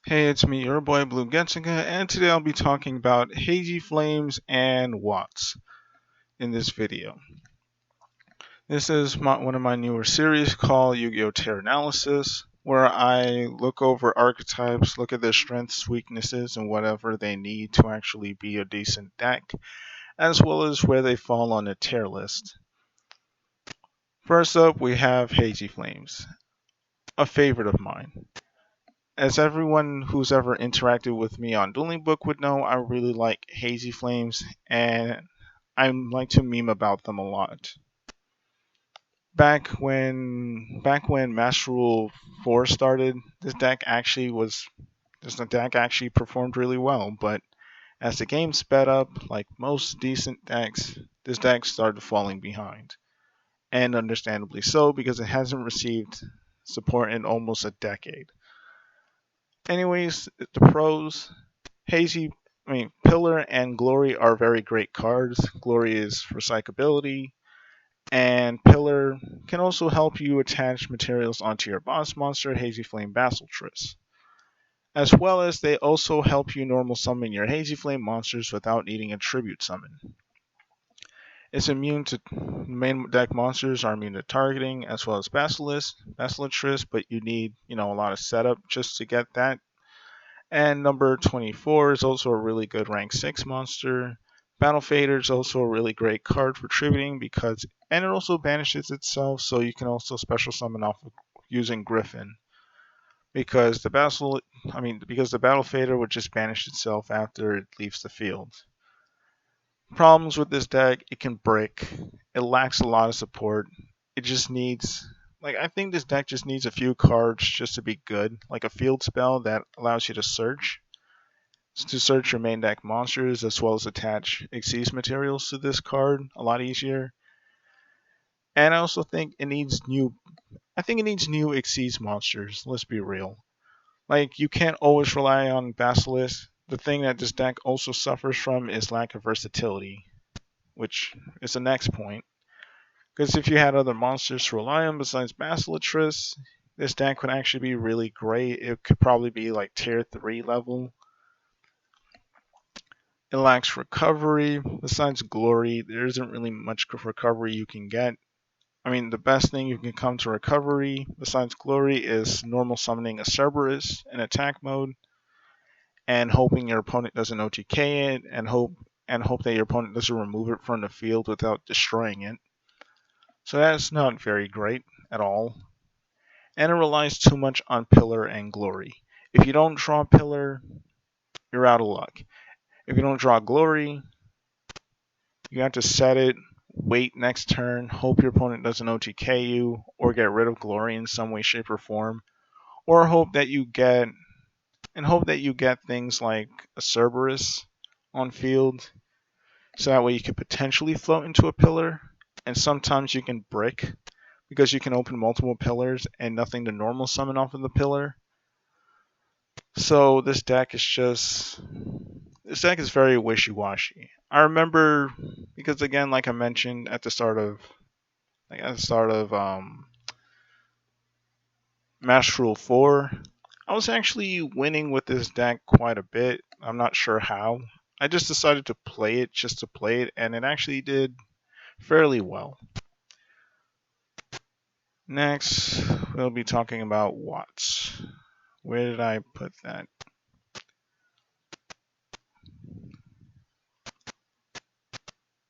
Hey, it's me, your boy Blue Getsinga, and today I'll be talking about Hazy Flames and Watts in this video. This is one of my newer series called Yu-Gi-Oh! Tier Analysis, where I look over archetypes, look at their strengths, weaknesses, and whatever they need to actually be a decent deck, as well as where they fall on the tier list. First up, we have Hazy Flames, a favorite of mine. As everyone who's ever interacted with me on Dueling Book would know, I really like Hazy Flames, and I like to meme about them a lot. Back when Master Rule 4 started, this deck actually performed really well, but as the game sped up, like most decent decks, this deck started falling behind. And understandably so, because it hasn't received support in almost a decade. Anyways, the pros. Pillar and Glory are very great cards. Glory is recyclability, and Pillar can also help you attach materials onto your boss monster, Hazy Flame Basilisk. As well as they also help you normal summon your Hazy Flame monsters without needing a tribute summon. It's immune to main deck monsters are immune to targeting as well as Basilisk, but you need, a lot of setup just to get that. And number 24 is also a really good rank 6 monster. Battle Fader is also a really great card for tributing and it also banishes itself, so you can also special summon off of using Griffin. Because the Battle Fader would just banish itself after it leaves the field. Problems with this deck, it can break. It lacks a lot of support. It just needs I think this deck just needs a few cards just to be good, like a field spell that allows you to search your main deck monsters as well as attach Xyz materials to this card a lot easier. And I also think it needs new Xyz monsters, let's be real. Like you can't always rely on Basilisk. The thing that this deck also suffers from is lack of versatility, which is the next point. Because if you had other monsters to rely on besides Basilisk, this deck would actually be really great. It could probably be like tier 3 level. It lacks recovery. Besides glory, there isn't really much recovery you can get. The best thing you can come to recovery besides glory is normal summoning a Cerberus in attack mode and hoping your opponent doesn't OTK it and hope that your opponent doesn't remove it from the field without destroying it. So that's not very great at all. And it relies too much on Pillar and Glory. If you don't draw Pillar, you're out of luck. If you don't draw Glory, you have to set it, wait next turn, hope your opponent doesn't OTK you, or get rid of Glory in some way, shape, or form, or hope that you get things like a Cerberus on field, so that way you could potentially float into a pillar, and sometimes you can brick, because you can open multiple pillars and nothing to normal summon off of the pillar. So this deck is very wishy-washy. I remember because again, like I mentioned at the start of Master Rule 4, I was actually winning with this deck quite a bit. I'm not sure how. I just decided to play it just to play it, and it actually did fairly well. Next, we'll be talking about Watts. Where did I put that?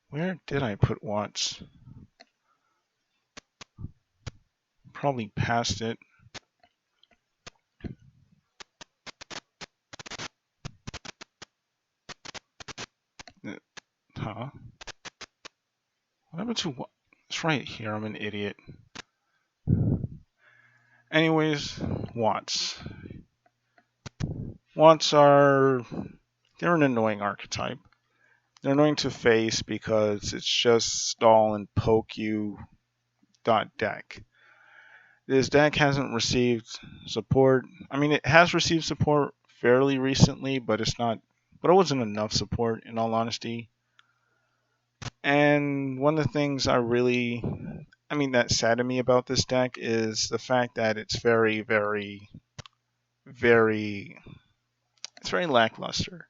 Where did I put Watts? Probably past it. Huh? What happened to what? It's right here. I'm an idiot. Anyways, Watts. Watts they're an annoying archetype. They're annoying to face because it's just stall and poke you dot deck. This deck hasn't received support. It has received support fairly recently, but it wasn't enough support in all honesty. And one of the things that saddened me about this deck is the fact that it's very, very, very It's very lackluster.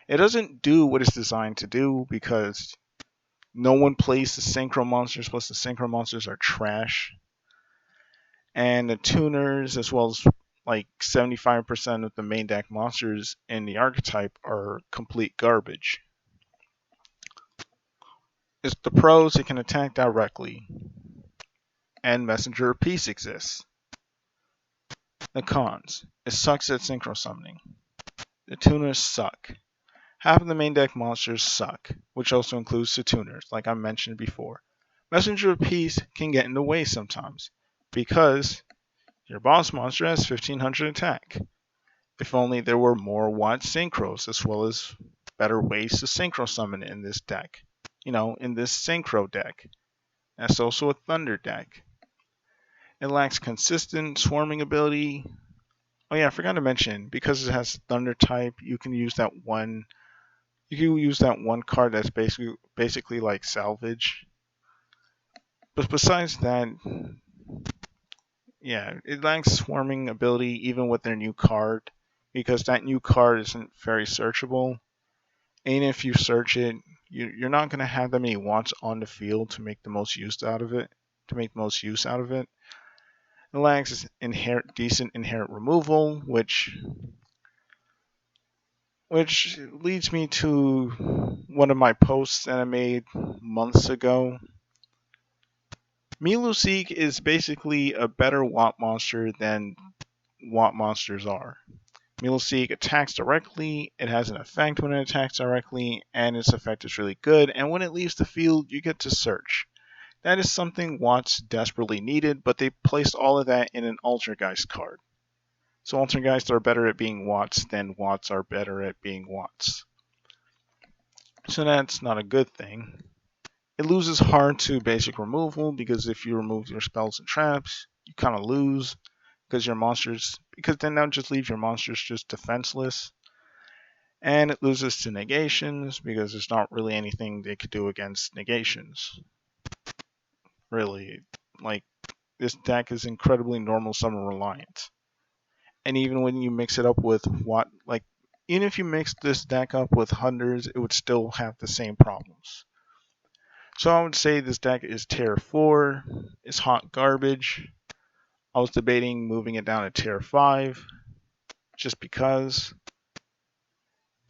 It doesn't do what it's designed to do because no one plays the synchro monsters, plus the synchro monsters are trash. And the tuners, as well as like 75% of the main deck monsters in the archetype, are complete garbage. It's the pros, it can attack directly, and Messenger of Peace exists. The cons, it sucks at synchro summoning. The tuners suck. Half of the main deck monsters suck, which also includes the tuners, like I mentioned before. Messenger of Peace can get in the way sometimes, because your boss monster has 1500 attack. If only there were more Watt synchros, as well as better ways to synchro summon in this deck. In this synchro deck. That's also a thunder deck. It lacks consistent swarming ability. Oh yeah, I forgot to mention, because it has thunder type, you can use that one card that's basically like salvage. But besides that, yeah, it lacks swarming ability even with their new card, because that new card isn't very searchable. And if you search it, you're not going to have that many wants on the field to make the most use out of it. It lacks decent inherent removal, which leads me to one of my posts that I made months ago. Miluseek is basically a better Watt monster than Watt monsters are. Miluseek attacks directly, it has an effect when it attacks directly, and its effect is really good, and when it leaves the field, you get to search. That is something Watts desperately needed, but they placed all of that in an Altergeist card. So Altergeists are better at being Watts than Watts are better at being Watts. So that's not a good thing. It loses hard to basic removal, because if you remove your spells and traps, you kind of lose, because then that just leaves your monsters just defenseless. And it loses to negations, because there's not really anything they could do against negations. Really, like, this deck is incredibly normal summon reliant. And even when you mix it up with even if you mix this deck up with Hunters, it would still have the same problems. So I would say this deck is tier 4, it's hot garbage. I was debating moving it down to tier 5, just because.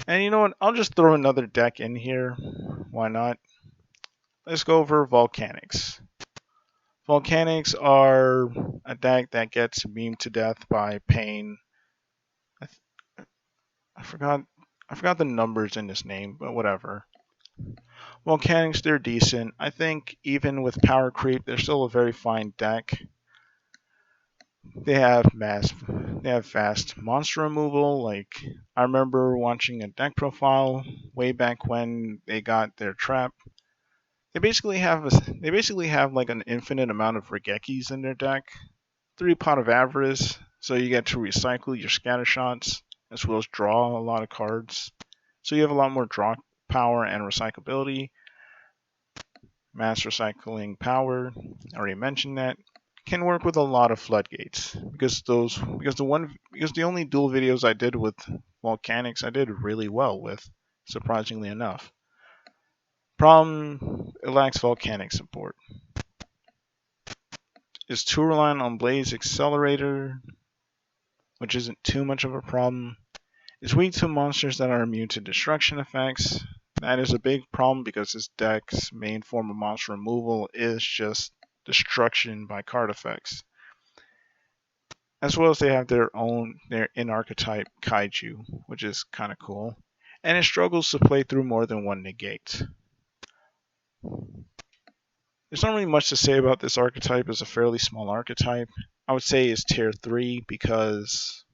And you know what, I'll just throw another deck in here, why not? Let's go over Volcanics. Volcanics are a deck that gets memed to death by Pain. I forgot the numbers in this name, but whatever. Volcanics, they're decent. I think even with power creep, they're still a very fine deck. They have fast monster removal. Like, I remember watching a deck profile way back when they got their trap. They basically have like an infinite amount of Regekis in their deck. 3 Pot of Avarice, so you get to recycle your scatter shots as well as draw a lot of cards. So you have a lot more draw power and recyclability. Mass recycling power, I already mentioned that. Can work with a lot of floodgates, because the only dual videos I did with Volcanics I did really well with, surprisingly enough. Problem, it lacks volcanic support. It's too reliant on Blaze Accelerator, which isn't too much of a problem. It's weak to monsters that are immune to destruction effects. That is a big problem, because this deck's main form of monster removal is just destruction by card effects. As well as they have their in-archetype Kaiju, which is kind of cool. And it struggles to play through more than one negate. There's not really much to say about this archetype. It's a fairly small archetype. I would say it's tier 3, because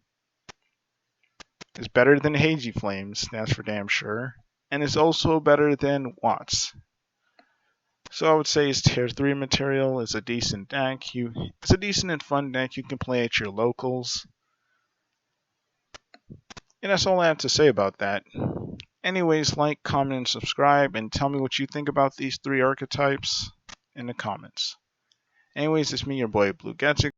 it's better than Hazy Flames, that's for damn sure. And it's also better than Watts. So I would say it's tier 3 material. It's a decent deck. It's a decent and fun deck you can play at your locals. And that's all I have to say about that. Anyways, like, comment, and subscribe, and tell me what you think about these 3 archetypes in the comments. Anyways, it's me, your boy Blue Getzik.